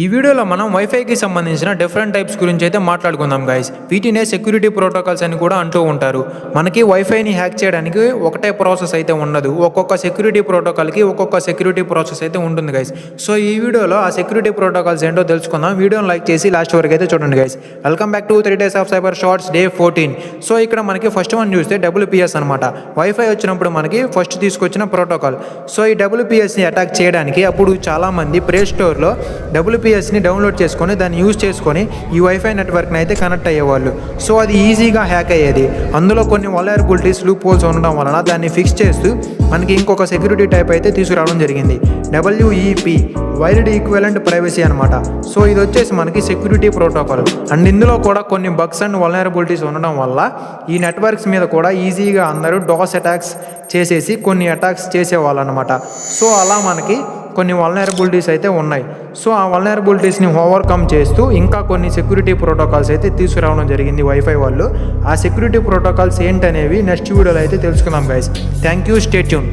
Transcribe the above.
ఈ వీడియోలో మనం వైఫైకి సంబంధించిన డిఫరెంట్ టైప్స్ గురించి అయితే మాట్లాడుకుందాం గైస్. వీటినే సెక్యూరిటీ ప్రోటోకాల్స్ అని కూడా అంటూ ఉంటారు. మనకి వైఫైని హ్యాక్ చేయడానికి ఒకటే ప్రాసెస్ అయితే ఉండదు. ఒక్కొక్క సెక్యూరిటీ ప్రోటోకాల్కి ఒక్కొక్క సెక్యూరిటీ ప్రాసెస్ అయితే ఉంటుంది గైస్. సో ఈ వీడియోలో ఆ సెక్యూరిటీ ప్రోటోకాల్స్ ఏంటో తెలుసుకుందాం. వీడియోని లైక్ చేసి లాస్ట్ వరకు అయితే చూడండి guys. Welcome back to 3 Days of Cyber Shorts day 14. So ఇక్కడ మనకి ఫస్ట్ వన్ చూస్తే WPS అనమాట. వైఫై వచ్చినప్పుడు మనకి ఫస్ట్ తీసుకొచ్చిన ప్రోటోకాల్. సో ఈ WPSని అటాక్ చేయడానికి అప్పుడు చాలామంది ప్లే స్టోర్లో WPSని డౌన్లోడ్ చేసుకొని దాన్ని యూజ్ చేసుకొని ఈ వైఫై నెట్వర్క్ని అయితే కనెక్ట్ అయ్యేవాళ్ళు. సో అది ఈజీగా హ్యాక్ అయ్యేది. అందులో కొన్ని వల్నరబిలిటీస్ లూప్ హోల్స్ ఉండడం వలన దాన్ని ఫిక్స్ చేస్తూ మనకి ఇంకొక సెక్యూరిటీ టైప్ అయితే తీసుకురావడం జరిగింది. WEP వైర్డ్ ఈక్వలెంట్ ప్రైవసీ అనమాట. సో ఇది వచ్చేసి మనకి సెక్యూరిటీ ప్రోటోకాల్ అండ్ ఇందులో కూడా కొన్ని బగ్స్ అండ్ వల్నరబిలిటీస్ ఉండడం వల్ల ఈ నెట్వర్క్స్ మీద కూడా ఈజీగా అందరూ డాస్ అటాక్స్ చేసేసి కొన్ని అటాక్స్ చేసేవాళ్ళు అనమాట. సో అలా మనకి కొన్ని వల్నరబిలిటీస్ అయితే ఉన్నాయి. సో ఆ వల్నరబిలిటీస్ని ఓవర్కమ్ చేస్తూ ఇంకా కొన్ని సెక్యూరిటీ ప్రోటోకాల్స్ అయితే తీసుకురావడం జరిగింది వైఫై వాళ్ళు. ఆ సెక్యూరిటీ ప్రోటోకాల్స్ ఏంటనేవి నెక్స్ట్ వీడియోలో అయితే తెలుసుకుందాం guys. Thank you, stay tune.